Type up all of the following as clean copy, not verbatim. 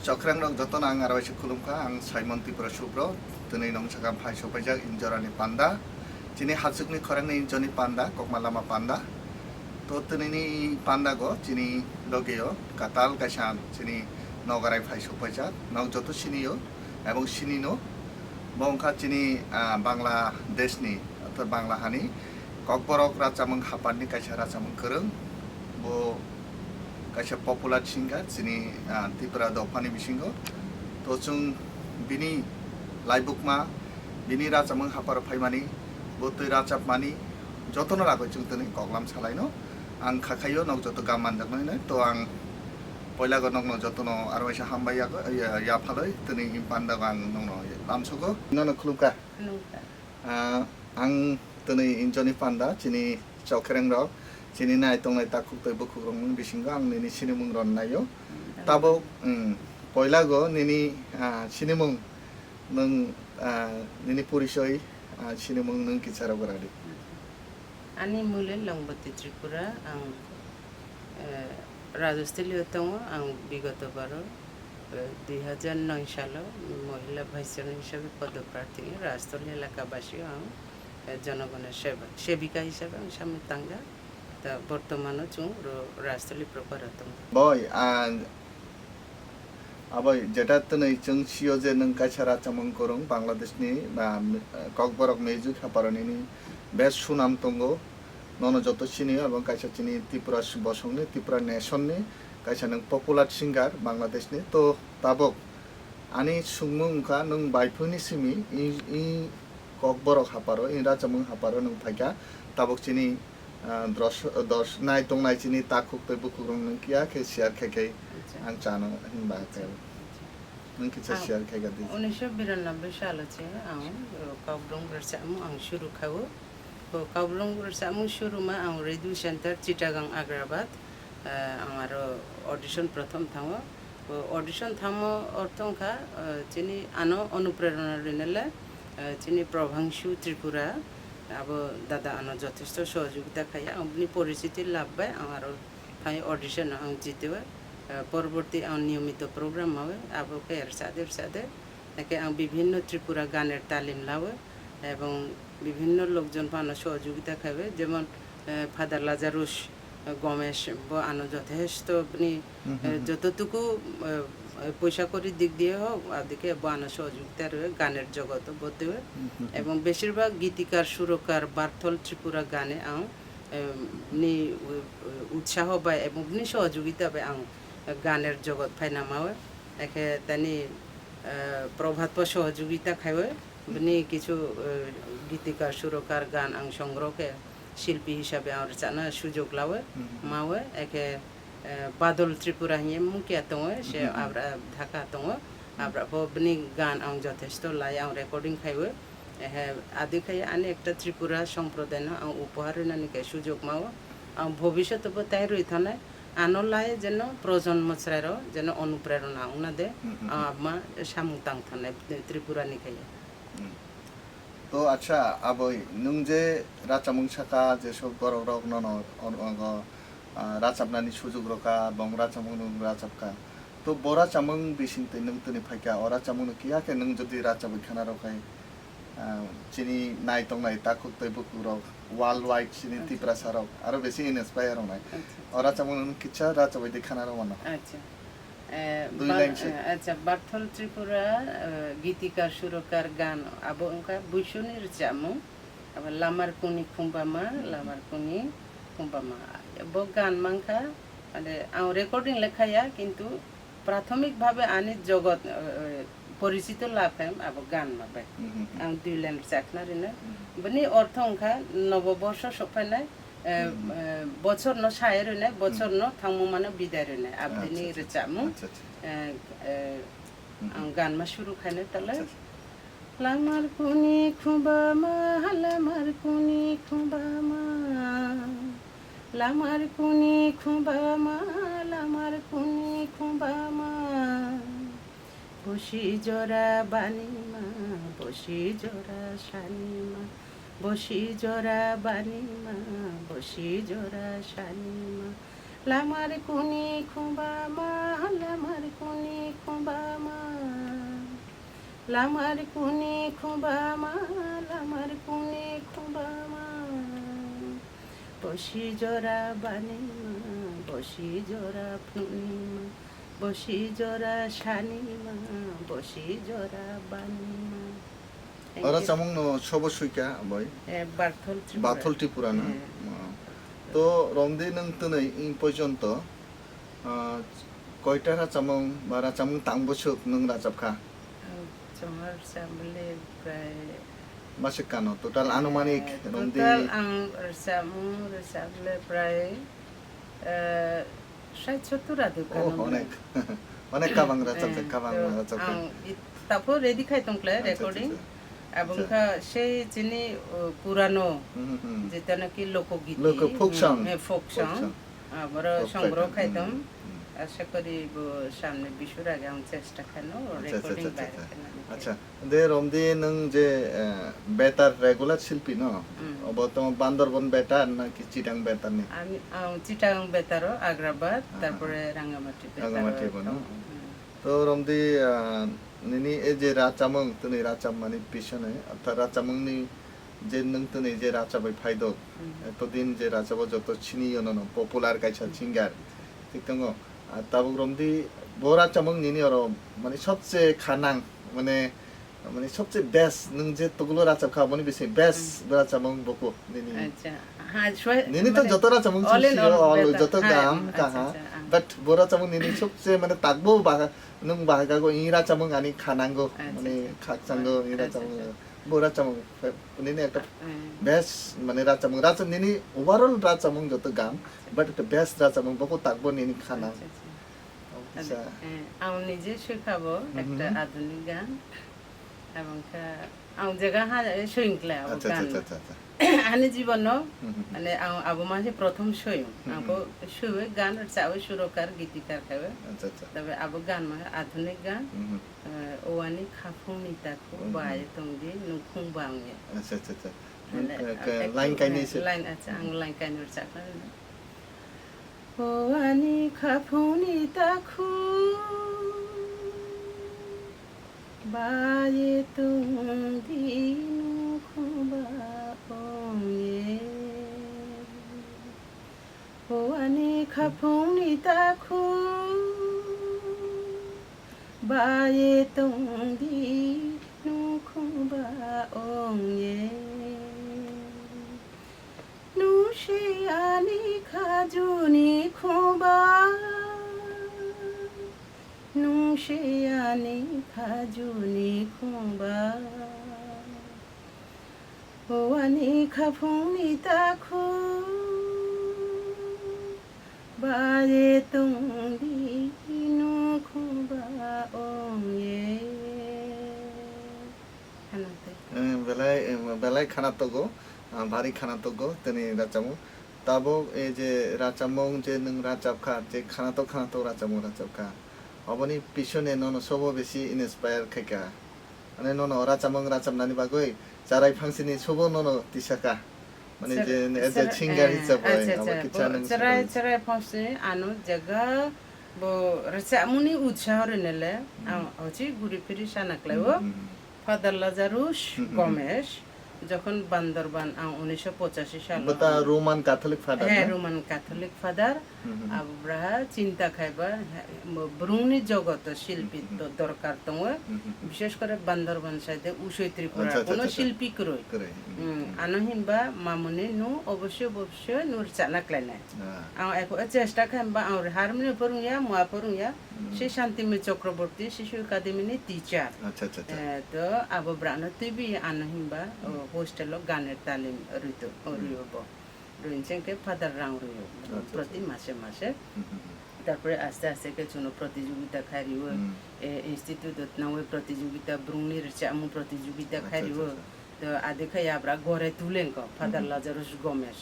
Cokrang rok joton ang arawai sekulumka ang Simon Tripura subro tunai nong sakam phai sopajak injorani panda chini hatsukni khorangni injoni panda kokma-lama panda to tunai ni panda go chini logeo katal kasan chini nogarai phai sopajak nog joto sinio এবং sinino bongkha chini Bangladesh-ni atau Banglahani kokborok racamung hapanni kaisa racamung kereng bo kaisa popular singer chini Tripura dofani bisingo to chung bini laibukma bini racamung hapar phaimani bo tui racapmani jotono rago chung tuni koklam salaino ang khakhayo nog joto gaman jakmani to ang poila go nog no jotono arwaisa hambaya go ya phaloi tuni panda gang nog no lamsogo nono khulumka ang tuni injoni panda chini chokreng rok chini nai tongnai takuk toi bukuk rong bisingo ang nini sinimung ron nayo tabo poila go nini sinimung nung nini purisoy sinimung nung kichara goradi ani mule Longboti Tripura ang রাজস্থলীয় ang বিগত বারো 2009 সালে মহিলা vice chairman হিসাবে পদপ্রার্থী রাজস্থলী এলাকাবাসী জনগণের সেবিকা হিসাবে আমি সামনে তাঙ্গা তা বর্তমানও চুং রাজস্থলী প্রপারতম boy aboy যেটা তনই চং সিও যে নং কাছারা চামং করং বাংলাদেশনি kokborok mejuk haparoni ni best sunam tongo nono joto sini এবং কাইসা চিনি ত্রিপুরা বসংনি ত্রিপুরা নেশননি কাইসা নং পপুলার সিঙ্গার বাংলাদেশনি তো তাবক ani sungmung ka nung baipuni simi i kokborok haparo i racamung haparo nung thaika tabok chini dos nai tong nai chini takuk toi bukurung nung kia ke share kheke ang chano hinba ke nung kicha share khega di 1992 সালে ang kokborok racamung ang shuru khawo kokborok racamung shuru ma ang radio center Chittagong Agrabad আমার audition প্রথম থামো audition থামো অর্থংখা চিনি আনো অনুপ্রেরণা রিনেলে চিনি প্রভাংশু ত্রিপুরা আব দাদা আনো যথেষ্ট সহযোগিতা খাই আপনি পরিচিতি লাভ পাই আমার খাই অডিশন আং জিতে পরবর্তী নিয়মিত প্রোগ্রাম হবে আবকে এর সাথে একে বিভিন্ন ত্রিপুরা গানের তালিম লাভ এবং বিভিন্ন লোকজন পানো সহযোগিতা খাবে যেমন ফাদার লাজারুস গমেশ আনো যথেষ্ট আপনি যতটুকু পয়সা করি দিক দিয়ে হোক ওদিকে আনো সহযোগিতা রয়ে গানের জগৎ বলতে হবে এবং বেশিরভাগ গীতিকার সুরকার বার্থল ত্রিপুরা গানে নি উৎসাহ পায় এবং সহযোগিতা পায় গানের জগৎ ফাইনামাওয়ে একে তানি প্রভাত সহযোগিতা খাইবে কিছু গীতিকার সুরকার গান সংগ্রহকে শিল্পী হিসাবে আমার জানা সুযোগ লাওয়ে মাওয়ে একে বাদল ত্রিপুরা হিয়ে মুখিয়া দङ সে আমরা ঢাকা দङ আমরা বনি গান যথেষ্ট লাই রেকর্ডিং খাইবে আদি খাই আনে একটা ত্রিপুরা সম্প্রদায় উপহার নানিকে সুযোগ মাও ভবিষ্যৎ তাই রই থানায় আনো লাই যেন প্রজন্ম ছাড়ার যেন অনুপ্রেরণা উনাদে আমা সামুতাং থানায় ত্রিপুরা নিখাইয়া তো আচ্ছা আবই নং যে রাচামুং সাকা যে সব বড় রক নন রাচাবনানি সুযোগ রকা এবং রাচামুং নং রাচাবকা তো বড়া চামুং বিসিনতে নং তনি ফাইকা অরা চামুং কিয়াকে নং যদি রাচাবই খানা রকাই চিনি নাই তং নাই তাকুক তৈ বুকু রক ওয়ার্ল্ড ওয়াইড চিনি ত্রিপুরা সারক আরো বেশি ইনস্পায়ার নাই অরা চামুং কিচ্ছা রাচাবই দেখানা রমানা আচ্ছা আচ্ছা বার্থল ত্রিপুরা গীতিকার সুরকার গান আবো উনকা বুইশুনির জামু আবার লামার কুনি খুম্বামা ব গান মাংখা মানে রেকর্ডিং লেখায়া কিন্তু প্রাথমিকভাবে আনি জগৎ পরিচিত লাফাম আবো গান মাবে দুই লাইন চাকনারিনা বনি অর্থ উনকা নববর্ষ সফাইনায় বছর ন সায়ের নাই বছর ন থামু মানে বিদায় নাই আপনি রেচামু গান মা শুরু খাইনে তাহলে লামার কুনি খুবামা লামার কুনি খুবামা লামার কুনি খুবামা লামার কুনি খুবামা বসি জরা বানিমা বসি জরা শানিমা বসি জরা বানিমা বসি জরা শানিমা লামার কুনি খুবামা লামার কুনি লামার কুনি খুবামা লামার কুনি খুবামা বসি জরা বানিমা বসি জরা পূর্ণিমা বসি জরা শানিমা বসি জরা বানিমা Ora chamung no sobo suika boy. Bathol Tripura na. তো রমদি নং তनै ইং পর্যন্ত কয়টা রাচামং বা রাচামং তাংবসুক নং রাচাবখা জমার সামলে প্রায় মাসে কানো টোটাল আনুমানিক রমদি টোটাল আং সামলে প্রায় 60-70 আদু কানো অনেক অনেক কাবাং রাচাবছে কাবাং রাচাবছে তারপর রেডি খাইতংক্লে রেকর্ডিং এবং সেই যিনি পুরানো যেটা নাকি লোকগীত ফোক সং আমরা সংগ্রহ খাইতাম আশা করি সামনে বিশুর আগে আমি চেষ্টা খানো রেকর্ডিং বাইরে আচ্ছা দে রমদি নং যে বেতার রেগুলার শিল্পী ন বর্তমান বান্দরবন বেতার নাকি চিটাং বেতার নি আমি চিটাং বেতারও আগ্রাবাদ তারপরে রাঙ্গামাটি বেতার তো রমদি নিনি এই যে রাচামং তনি রাচাম মানে পিছনে অর্থাৎ রাচামংনি যে নং তনি যে রাচাবাই ফাইদ এতদিন যে রাচাবো যত চিনিও নন পপুলার কাইছা সিঙ্গার ঠিক তো তাবো রমদি বো রাচামং নিনি আর মানে সবচেয়ে খানাং মানে মানে সবচেয়ে বেস্ট নং যে তোগুলো রাচাব খাবনি বেশি বেস্ট রাচামং বকো নিনি আচ্ছা নিনি তো যত রাচামং ছিল যত গাম কাহা বাট বো রাচামং নিনি সবচেয়ে মানে তাকবো বাগা nung bahaga ko ira chamong ani khanango mane khaksango ira chamong bora chamong nini ekta best mane ra chamong nini overall ra chamong joto gam but the best ra chamong bako takbo nini khana আচ্ছা আমি নিজে শেখাবো একটা আধুনিক গান এবং আমি জায়গা শৈংকলা গান আনি জীবন মানে আবু মাঝে প্রথম শৈম আবু শুয়ে গান চাও সুরকার গীতিকার খাবে তবে আবু গান মানে আধুনিক গান ওয়ানি খাফুনি তাকু বায়ে তংদি নুখুং বাংয়ে আচ্ছা আচ্ছা আচ্ছা লাইন কাইনেছে লাইন আচ্ছা আং লাইন কাইনের চাকনা ওয়ানি খাফুনি তাকু বায়ে তংদি নুখুং Hoani khapuni takhu baye tongdi nukhuba ongye nushiyani khajuni khuba nushiyani khajuni khuba Hoani khapuni takhu baye tongdi nukhuba ongye belai khana togo bari khana togo teni racamung tabo এই যে রাচামং যে নং রাচাবখা যে খানা তো রাচামং রাচাবখা অবনি পিছনে নন সব বেশি ইন্সপায়ার খাইকা মানে নন রাচামং রাচামনানি বাগৈ যারাই ফাংশনি সব নন তিসাকা মানে যে এজ এ সিঙ্গার হিসাবে আমার কিচ্ছা নং চারাই ফাংশনি আনো জায়গা বো রাচামুনি উৎসাহ নেলে হচ্ছে ঘুরি ফিরি সানাকলাইও ফাদার লাজারুস গমেশ যখন বান্দরবান 1985 সালে বতা রোমান ক্যাথলিক ফাদার হ্যাঁ রোমান ক্যাথলিক ফাদার আবরা চিন্তা খাইবা ব্রুংনি জগত শিল্পী দরকার তো বিশেষ করে বান্দরবান সাইডে উষৈ ত্রিপুরা কোন শিল্পী করই আনহিনবা মামুনি নু অবশ্যই নুর চানাকলাই নাই এখন চেষ্টা খাইবা আর হারমোনিয়াম পড়ুয়া মুয়া পড়ুয়া সেই শান্তিময় চক্রবর্তী শিশু একাডেমি টিচার আচ্ছা আচ্ছা তো আবব্রানো তুই আনহিনবা হোস্টেল গানের তালিম রইতো রইব রইনছেনকে ফাদার রাং রইব প্রতি মাসে মাসে তারপরে আস্তে আস্তে কিছু প্রতিযোগিতা খাইব ইনস্টিটিউট নাও প্রতিযোগিতা ব্রুংনির চামু প্রতিযোগিতা খাইব তো আদে খাই আবরা ঘরে তুলেন ফাদার লাজারুস গমেশ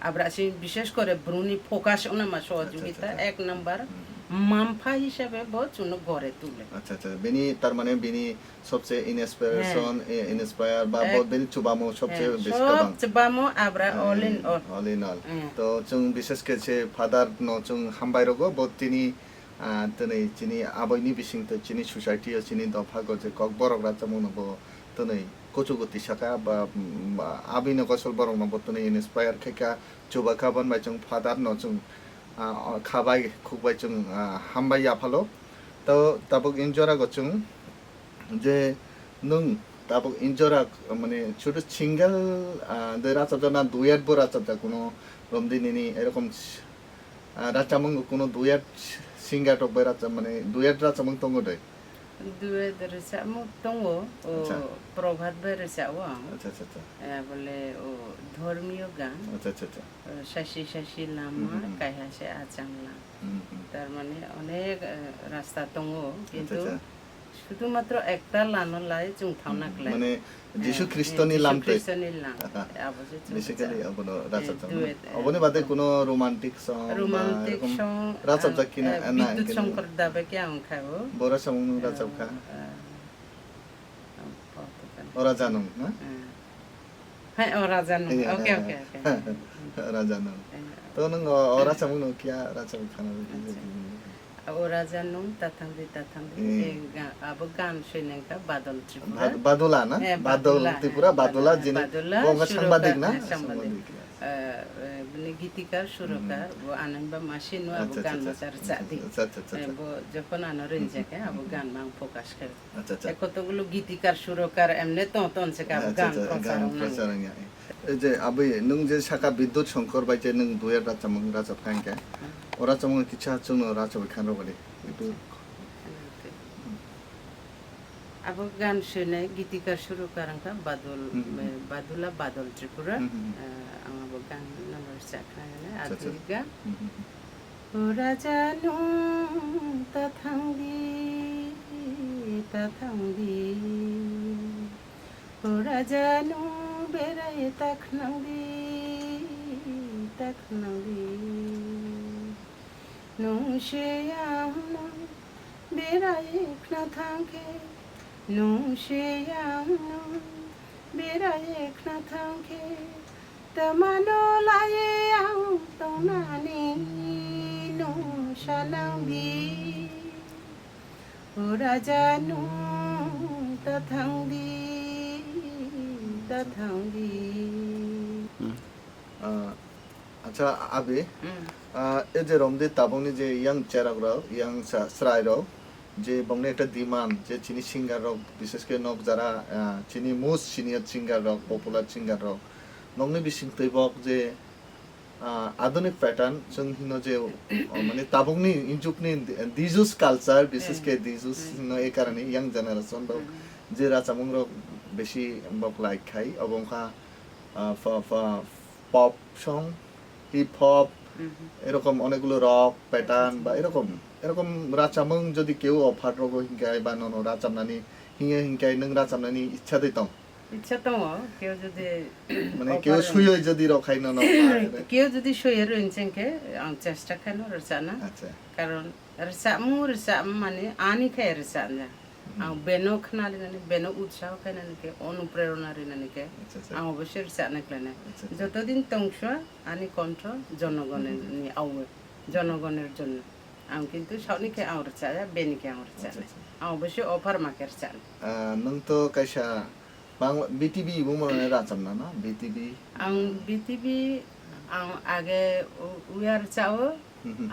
আবরা বিশেষ করে ব্রুনি ফোকাস ওনামা সহযোগিতা এক নাম্বার মামফা হিসেবে বচুন ঘরে তুলে আচ্ছা আচ্ছা বেনি তার মানে বেনি সবচেয়ে ইন্সপায়ার বা বেনি চুবামো সবচেয়ে বেশি কাবাং চুবামো আবরা অল ইন অল তো চুং বিশেষ করে ফাদার নো চুং হামবাইরগো বতিনি दिनै चिनि आबैनि बिसिंथ चिनि ससाइटि चिनि दफागो जे kokborok rachamung no bo दिनै कचुगति साका बा आबिनो गसल बरं no bo दिनै inspire खायका चुबाखाबन बाय जों फादार no जों खाबाय खुबाय जों हामबाय याफालो तो ताबुक इन्जरा गचुं जे नों ताबुक इन्जरा माने शुद्ध सिंगल दे राचाबना दुयात बो राचाबदा कोनो रमदिनी एरकम राचामung कोनो दुयात सिंगार टक बाय राचा माने दुयात राचामung तंगो दे duet rosamu tongo o প্রভাত বাই rosawa अच्छा अच्छा अच्छा বলে ও ধর্মীয় গান अच्छा अच्छा अच्छा শাসি শাসি লামা কাইহাসে আচাংলা তার মানে অনেক রাস্তা তঙ্গো কিন্তু শুধুমাত্র একটা লানো লাই চুং থাউনা ক্লাই মানে যিশু খ্রিস্টনি লামতে খ্রিস্টনি লাম আবজে বেসিক্যালি অবনো রাচাবজা অবনে বাদে কোনো রোমান্টিক সং রাচাবজা কিনা না বিদ্যুৎ শঙ্কর দাবে কে আং খাবো বড় সমং রাচাবখা ওরা জানো না হ্যাঁ ওরা জানো ওকে ওকে ওকে ওরা জানো তো নং ওরা সমং নো কিয়া রাচাবখা না ওরা জানো তাথাংদি আবো গান শুনেনকা বাদল ত্রিপুরা বাদুলা না বাদল ত্রিপুরা বাদুলা যিনি বঙ্গ সাংবাদিক না মানে গীতিকার সুরকার ও আনন্দ মাসিনো আবো গান মাচার চাদি ও যখন আনরে ইনজাকে আবো গান মাং ফোকাস করে কতগুলো গীতিকার সুরকার এমনে তন সে গান প্রচার যে আবে নং যে শাখা বিদ্যুৎ শঙ্কর বাই যে নং দুয়ার রাচামং রাজা ফাঙ্কা ওরা চামং কিছা চুনো রাজা খান রবারে একটু আবো গান শুনে গীতিকার সুরকার আঙ্কা বাদুলা বাদল ত্রিপুরা আবো গান নম্বর চাখানে আধুনিক গান ওরা জানো তাথাংদি ওরা জানো বেড়ায় তাকনাংদি nung sheyam nung beraye knathanke nung sheyam nung beraye knathanke tamano laye ang tonani nung shalangbi ora janu tathangdi আচ্ছা আবে এই যে রমদে তাবংনি যে ইয়াং চেরাগরা ইয়াং স্রাইর যে বংনে একটা ডিমান্ড যে চিনি সিঙ্গার রক বিশেষ করে নক যারা চিনি মোস্ট সিনিয়র সিঙ্গার রক পপুলার সিঙ্গার রক নংনি বিসিং তৈবক যে আধুনিক প্যাটার্ন जों हिनो जे माने ताबंगनि इन्जुकनि दिजुस कालचार बिसेस के दिजुस नो ए कारणे यां जेनारेशन ब जे राचामंग रक बेसी बक लाइक खाइ अबंखा পপ সং হিপ হপ এরকম অনেকগুলো রক প্যাটার্ন বা এরকম রাচামং যদি কেউ অফার রগ হিংকাই বা নন রাচামনানি হিংকাই নং রাচামনানি ইচ্ছা দিতং ইচ্ছা তো কেউ যদি মানে কেউ শুয়ে যদি রখাই নন কেউ যদি শুয়ে রইনছেনকে আং চেষ্টা খানো রচানা আচ্ছা কারণ রচাম মানে আনি খায় রচানা আং বেনো খানালি নানি বেনো উৎসাহ খানানিকে অনুপ্রেরণারি নানিকে আং অবশ্যই রচানা ক্লানে যতদিন তংশ আনি কণ্ঠ জনগণের জন্য আং কিন্তু সনিকে আং রচায়া বেনিকে আং রচানা আং অবশ্যই অফার মাকের চান নং তো কাইসা বাংলা বিটিভি বুমনে রাচামনা না বিটিভি আং আগে উয়ার চাও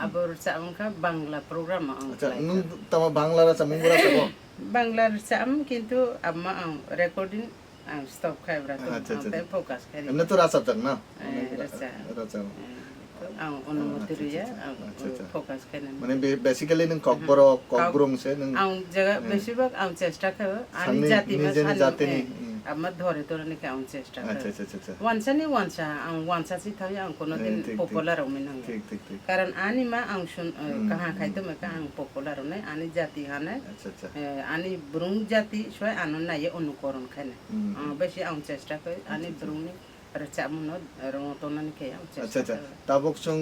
আবার চামকা বাংলা প্রোগ্রাম আচ্ছা নং তামা বাংলা রাচামং রাচাবো বাংলার চাম কিন্তু আম্মা রেকর্ডিং স্টপ খাইবরা তো ফোকাস করি এমনে তো রাচাবতাক না রাচাব আং অনুমতি রিয়া ফোকাস কেন মানে বেসিক্যালি নং kokborok kokbrong se nang আং জায়গা বেশিরভাগ আং চেষ্টা খাব আমি জাতিনি আমার ধরে তোর নাকি আং চেষ্টা আচ্ছা আচ্ছা আচ্ছা ওয়ানসা আং ওয়ানসা সি থাই আং কোনদিন পপুলার হমি না ঠিক কারণ আনি মা আং শুন কাহা খাইতো মে আং পপুলার নাই আনি জাতি হানে আচ্ছা আচ্ছা আনি ব্রুং জাতি সয় আনন নাই অনুকরণ খানে বেশি আং চেষ্টা করি আনি ব্রুংনি রচামুন রমতনানি কে আং চেষ্টা আচ্ছা আচ্ছা তাবক সং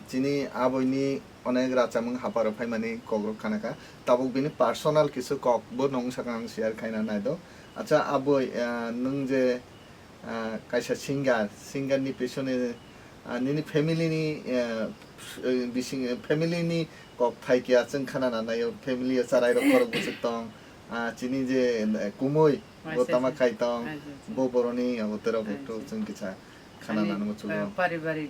চিনি আবইনি অনেক রাচামং হাপার ফাই মানে কগ্র খানাকা তাবক বিনি পার্সোনাল কিছু ককবো নং সাকাং শেয়ার খাইনা নাইদো আচ্ছা আবই নং যে কাইসা সিঙ্গারনি পেছনে নিনি ফ্যামিলিনি ফ্যামিলিনি কক থাইকিয়া जों खाना नायो फेमिली साराय रखर बुसुक tong chini je kumoi gotama khai tong bo boroni abotero botro जों किछा खाना नानो चुलो पारिवारिक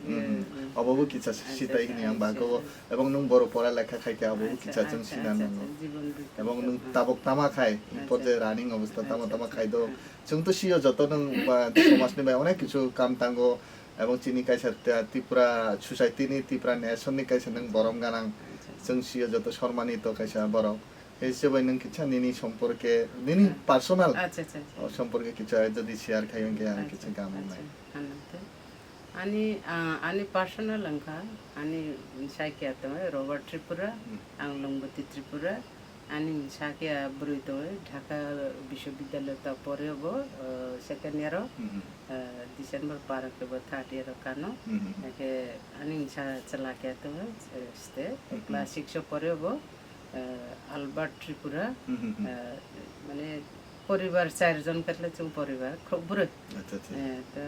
अबबो किछा सिताइ नि आं बागो एबं नों बर परा लेखा खाइके अबबो किछा जों सिना नांगौ एबं नों ताबक तामा खाइ इपजे रानिं अवस्था तामा तामा खाइ दो जों तो सियो जत नों समाजनि बाय अनेक किछु काम तांगो एबं चिनि काइसा त्रिपुरा सोसाइटी नि त्रिपुरा नेशन नि काइसा नों बरम गानां जों सियो जत सम्मानित काइसा बरम हिसाबै नों किछा निनि सम्पर्के निनि पार्सोनाल सम्पर्के किछा जदि शेयार खाइगे आं किछा काम नाय आणि पर्सनल अंका आणि सायकिया तो रॉबर्ट त्रिपुरा आं लंगबती त्रिपुरा आणि सायकिया ब्रुइतो ढाका विश्वविद्यालय ता परेबो सेकेंड इयर डिसेंबर 12 के 3rd इयर कानो के आणि चला के तो स्ते क्लास 6 परेबो अल्बर्ट त्रिपुरा माने परिवार 4 जन करले जों परिवार खूब बुरे तो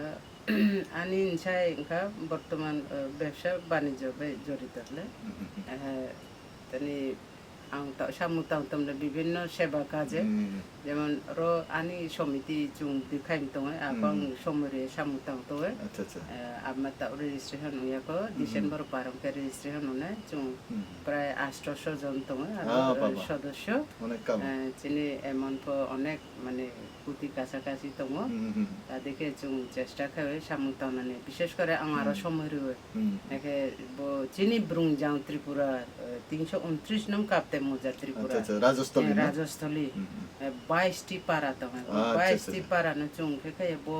आणि इनसाय इनका बर्तमान व्यवसाय वाणिज्य जड़ित हले तनी आं सामुतां तमले विभिन्न सेवा काजे जेमन रो आनी समिति जों दिखाइम तंग आबां समरे सामुतां तो आमाता रेजिस्ट्रेशन हुयाको डिसेंबर 12 के रेजिस्ट्रेशन होने जों प्राय 800 जन तंग सदस्य चिनि एमन अनेक माने कुति कासाकासि तंग देखि जों चेष्टा खाय सामुतां माने विशेष करे आं आरो समरे एके चिनि ब्रुं जां त्रिपुरा 329 नंग कापते मोजा त्रिपुरा राजस्थली 22 टी पारा तो 22 टी पारा न चुं के बो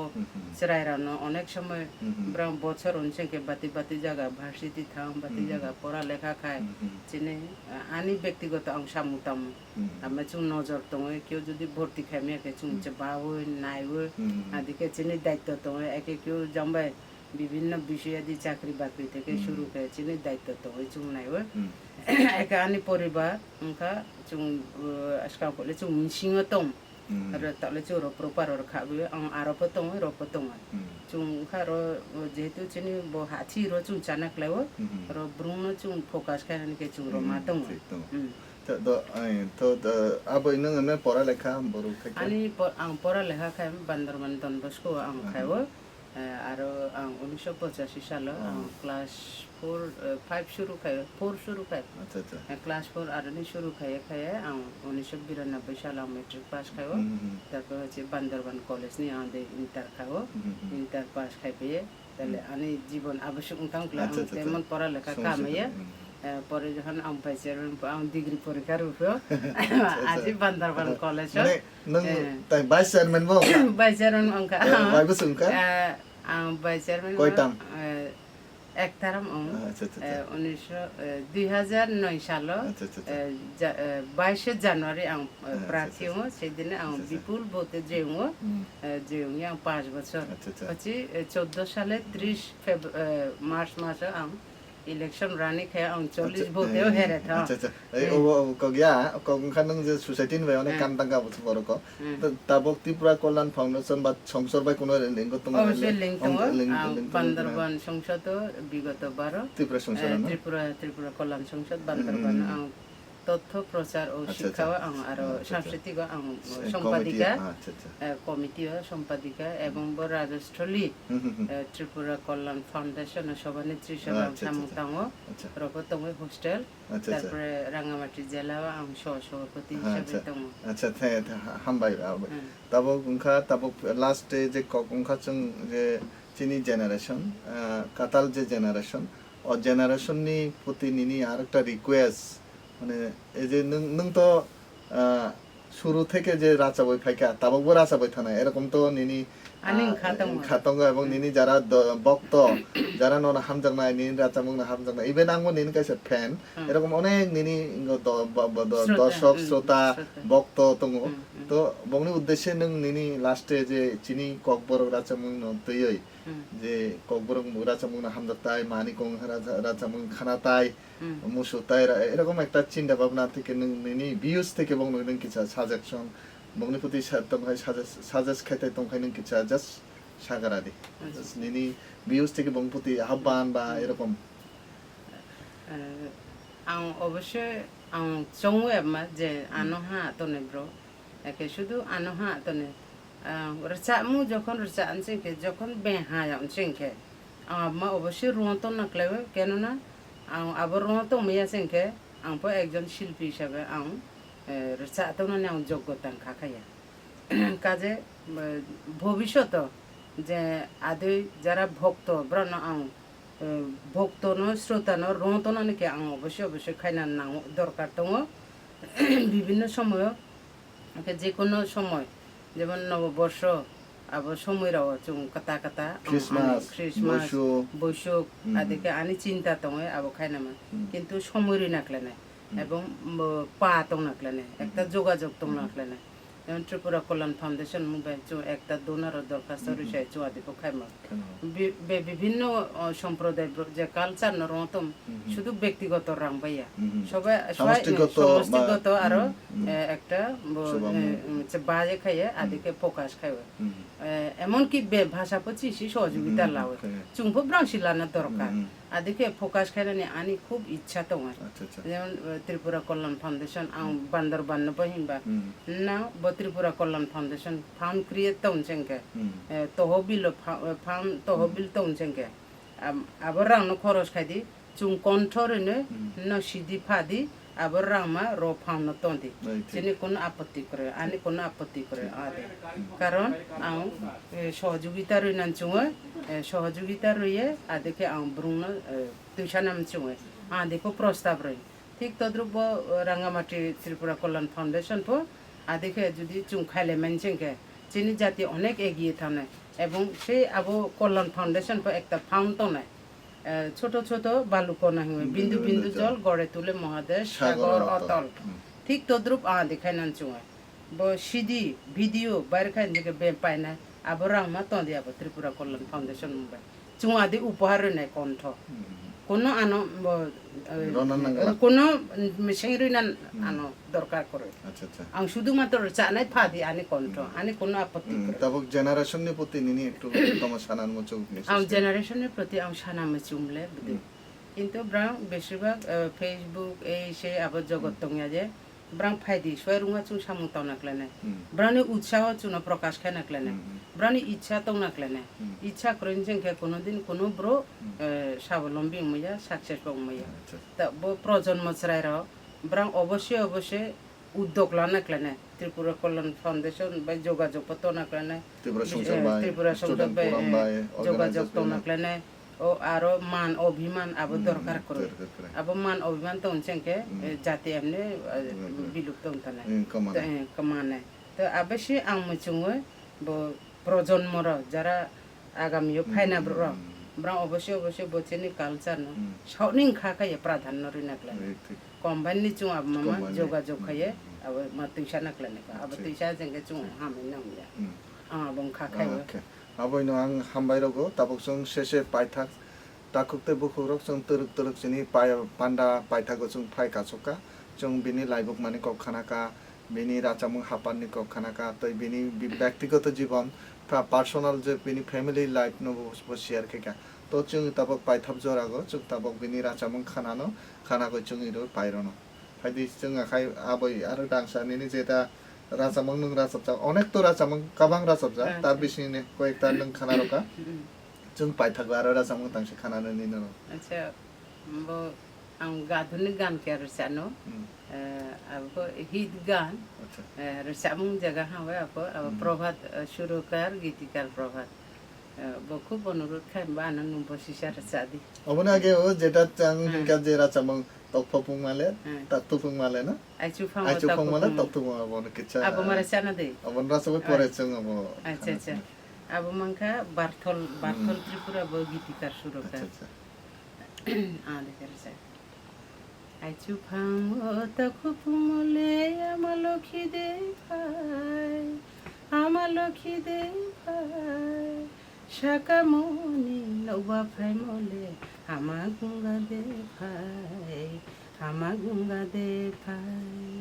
चरायरानो अनेक समय ब्राम बছর उनसे के बाती जगह भाषिती था बाती जगह पढ़ा लेखा खाए चिने आनी व्यक्तिगत आं सामुताम आमे चुं नजर तो क्यों जदि भर्ती खामे के चुं बाव नाइव आदि के चिने दायित्व तो एके क्यों जम्बे विभिन्न विषय आदि चाकरी बाकरी থেকে শুরু করে চিনি দায়িত্ব তো ওই চুং নাইও একা আনি পরিবার উনকা চুং আজকাল বলে চুং মিসিং তম আর তালে চুং প্রপার আর খাবে আরো পতম রপতম চুং খার যেহেতু চিনি ব হাতি র চুং চানাক লাও র ব্রুন চুং ফোকাস খানি কে চুং র মাতম তো अब नों पढ़ा लेखा बर आनी आं पढ़ा लेखा खाय बांदरमान डन बस्को आं खायो आरो आं 1985 साल क्लास 5 शुरू खाय 4 शुरू खाय क्लास 4 आरो नि शुरू खाय आं 1992 साल मैट्रिक पास खायो तारपर हচ্ছে बांदरबान कॉलेज नि आं दे इंटर खायो इंटर पास खायबे তাহলে आनी जीवन आवश्यक उनकां क्लास तेमन पढ़ा लेखा कामया পরে যখন আম পাইছি আম ডিগ্রি পরীক্ষার উপর আজি বান্দারবান কলেজ মানে নং তাই ভাইস চেয়ারম্যান বো ভাইস চেয়ারম্যান অংকা ভাই বসুনকা আম ভাইস চেয়ারম্যান কয়টাম এক তারাম 2009 সাল 22 জানুয়ারি আম প্রার্থী হো সেদিনে আম বিপুল ভোটে যেও আম 5 বছর হচ্ছে 14 সালে 30 মার্চ মাসে আম इलेक्शन रानी खे 39 भोटे हेरे था अच्छा ओ को गया को खानन जे सोसाइटी नि बायने काम तांगा बस बरको ताबक त्रिपुरा कल्याण फाउंडेशन बा संसद बाय कोनो लिंग तुम अवश्य लिंक तो बांदरबान संसद विगत 12 त्रिपुरा संसद त्रिपुरा कल्याण संसद बांदरबान তথ্য প্রচার ও শিক্ষা আর সাংস্কৃতিক সম্পাদিকা কমিটি সম্পাদিকা এবং রাজস্থলী ত্রিপুরা কল্যাণ ফাউন্ডেশন সভানেত্রী সভা সামুতাম রপতম হোস্টেল তারপরে রাঙ্গামাটি জেলা সভাপতি হিসেবে দম আচ্ছা হামবাই তাবো উনখা তাবো লাস্ট যে উনখা जों যে চিনি জেনারেশন কাতাল যে জেনারেশন ও জেনারেশননি প্রতি নিনি আরেকটা রিকোয়েস্ট মানে এই যে নং তো শুরু থেকে যে রাচা বই ফাইকা তাবকবো রাচা বই থানা এরকম তো নিনি খাতঙ্গ এবং নিনি যারা ভক্ত যারা নন হামজাংনাই নিনি রাচা মুংনা হামজাংনাই ইভেন আংবো নিনি কাছে ফ্যান এরকম অনেক নিনি দর্শক শ্রোতা ভক্ত তঙ্গ তো বংনি উদ্দেশ্যে নং নিনি লাস্টে যে চিনি kokborok রাচা মুং তৈই যে kokborok রাচা মুংনা হামজাতাই মানিকং রাচা মুং খানাতাই মুসুতাই এরকম একটা চিন্তা ভাবনা থেকে নিনি ভিউজ থেকে বং নং কিছু সাজেশন বংনি প্রতি তংখাই সাজেস্ট খাইতাই তংখাই নং কিছু জাস্ট সাগারাদি নিনি ভিউজ থেকে বং প্রতি আহ্বান বা এরকম ang অবশ্যই ang চঙু এমা যে আনো হা তনে ব্রো একে শুধু আনো হা তনে রচা মু যখন রচা আনছেনকে যখন বে হা আনছেনকে আমা অবশ্যই রুঁতো নাকলেবে কেননা আবার রুঁতো মেয়া সেনকে আংপো একজন শিল্পী হিসাবে আং রচা তো মানে আং যোগ্যতা খাখাইয়া কাজে ভবিষ্যৎ যে আদি যারা ভক্ত ব্রণ আং ভক্ত ন শ্রোতা ন রুঁতো নাকি আং অবশ্যই অবশ্যই খাইনা নাং দরকার দङ বিভিন্ন সময় যে কোনো সময় যেমন নববর্ষ আবার সময়রাও চুং কাতা কাতা Christmas, খ্রিসমাস বৈশাখ। বৈশাখ আদিকে আনি চিন্তা দङ আবো খাইনামা কিন্তু সময়ই নাকলে না এবং পা দং নাকলে না একটা যোগাযোগ দং নাকলে না যেমন ত্রিপুরা কল্যাণ ফাউন্ডেশন মুম্বাই চো একটা ডোনার দরখাস্ত রয়েছে চো আদিকে খাইমা বিভিন্ন সম্প্রদায় যে কালচার নরতম শুধু ব্যক্তিগত রাং ভাইয়া সবাই সমষ্টিগত আরো একটা বাজে খাইয়ে আদিকে প্রকাশ খাইবে এমনকি ভাষা পচিসি সহযোগিতা লাওয়ে চুংফো ব্রাংশিলানা দরকার আদিকে প্রকাশ খাইনানি আনি খুব ইচ্ছা তো যেমন ত্রিপুরা কল্যাণ ফাউন্ডেশন আং বান্দরবান বহিনবা না ত্রিপুরা কল্যাণ ফাউন্ডেশন ফাউন্ড ক্রিয়েট তৌনছেনকে তহবিল ফাউন্ড তহবিল তৌনছেনকে আবার রাং খরচ খাইদি চুং কণ্ঠরনে ন সিদি ফাদি আবার রাংমা র ফাউন্ড তন্দি যিনি কোনো আপত্তি করে আনি কোনো আপত্তি করে আদে কারণ আং সহযোগিতা রইনান চুঙে সহযোগিতা রইয়ে আদিকে আং ব্রুং তুইসানাম চুঙে আদিকে প্রস্তাব রই ঠিক তদ্রুপ রাঙ্গামাটি ত্রিপুরা কল্যাণ ফাউন্ডেশন পো আদিকে যদি চুং খাইলে মেনছেনকে যিনি জাতি অনেক এগিয়ে থানে এবং সেই আবো কল্যাণ ফাউন্ডেশন পো একটা ফাউন্ড তো নাই ছোট ছোট বালুকণা হুয়ে বিন্দু বিন্দু জল গড়ে তুলে মহাদেশ সাগর অতল ঠিক তদ্রুপ দেখাই নান চুঙে সিডি ভিডিও বাইরে খাই দিকে বে পাই না আবার রাংমা তন্দি আবার ত্রিপুরা কল্যাণ ফাউন্ডেশন মুম্বাই চুঙা দি উপহার নাই কণ্ঠ কোনো আনো কোনো সেংরুই না আনো দরকার করে আং শুধুমাত্র চানাই ফাদি আনি কণ্ঠ আনি কোনো আপত্তি করে তাবক জেনারেশনের প্রতি নিনি একটু তোমার সানান মচুক আং জেনারেশনের প্রতি আং সানা মচুমলে বুঝি কিন্তু ব্রাং বেশিরভাগ ফেসবুক এই সে আবার জগৎ দংয়া যে ব্রাং ফাইদি সয় রুঙা চুং সামু তাও নাকলেনে ব্রানি উৎসাহ চুনো প্রকাশ খাই নাকলেনে ব্রানি ইচ্ছা তাও নাকলেনে ইচ্ছা করেন যেনকে কোনোদিন কোনো ব্রো স্বাবলম্বী মইয়া সাকসেস পাও মইয়া তা প্রজন্ম চরাইর ব্রাং অবশ্যই অবশ্যই উদ্যোগ লা নাকলেনে ত্রিপুরা কল্যাণ ফাউন্ডেশন বা যোগাযোগ তো নাকলেনে ত্রিপুরা সংসদ যোগাযোগ তো নাকলেনে ও আরো মান অভিমান আবো দরকার করে আবো মান অভিমান তো উনছেনকে জাতি এমনি বিলুপ্ত উনতানে কমানে তো অবশ্যই আং মুচুঙে প্রজন্মর যারা আগামী ফাইনা ব্রা অবশ্যই অবশ্যই বচেনি কালচার ন সাউনিং খাখায়ে প্রাধান্য রি নাকলে কম্বাইনি চুং আব মামা যোগাযোগ খায়ে আব মা তুইসা নাকলে আব তুইসা জেঙ্গে চুং হামে নাময়া আবং খাখায়ে আবইনো আং হামবাইরগো তাবকসং শেষে পাইথাক তাকুকতে বুখুরক जों तरुक तरुक जोंनि पान्दा पाइथागो जों फाइ कासका जों बिनि लाइबक माने कखानाका बिनि राचामुं हापाननि कखानाका तै बिनि व्यक्तिगत जीवन पार्सोनाल जे बिनि फैमिली लाइफ नो शेयर केका तो जों ताबक पाइथाब जरागो जों ताबक बिनि राचामुं खानानो खानाको जों इरो पाइरनो फाइदि जों आखाय आबै आरो दांसानिनि जेता राचामुं नों राचाबजा अनेक तो राचामुं काबां राचाबजा तार बिसिनि कयेकटा नों खानारका जों पाइथागो आरो राचामुं तांसे खानानो निनो अच्छा बो आं गाधुनि गान के रसानो अब हिट गान रसामुं जगह हावे अब प्रभात सुरकार गीतिकार प्रभात बो खूब अनुरोध खाय बाना नु बसिसा रसादी अबने आगे ओ जेटा चां हिंका जे राचामुं तकफुं माले तकफुं माले ना आइचु फां माले तकफुं अब किचा अब मारे साना दे अब रासबो परे जों अब अच्छा अच्छा अब मंका बारथल त्रिपुरा बो गीतिकार सुरकार आ देखे रसा आइचु फां तकफुं माले आमालखि दे भाई शाकामनि नौबा फाइ मले हामा गुंगा दे भाई हामा गुंगा दे भाई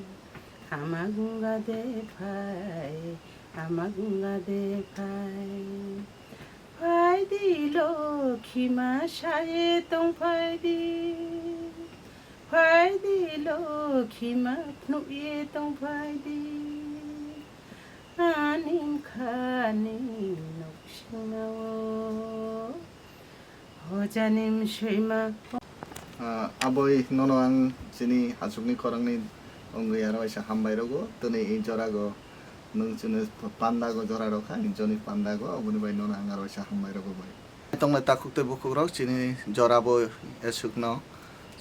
हामा गुंगा दे भाई हामा गुंगा दे भाई भाई दिलो खिमा साये तं भाई Phaidi lo khimak nu itong phaidi anim khani nok singnawo hojanim shima Aboy nono ang sini hasukni korangni ongui aro isa hambai rogo tuni in jorago nung sini panda go jora roka in joni panda go obuni bai nono ang aro isa hambai rogo bai tong la takuk te bukuk rok sini jorabo esukno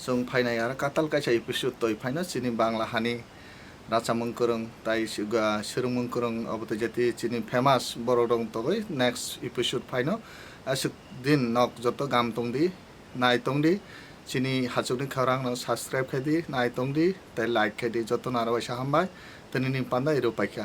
sung phainai aro katal kaisa episode toi phaina sini bangla hani racha mungkurung tai suga surung mungkurung obote jati sini famous borok togoi next episode phaino asuk din nok joto gam tongdi nai tongdi sini hasukni khorang no subscribe khedi nai tongdi tai like khedi joto naro isa hambai tani ning panda iru paika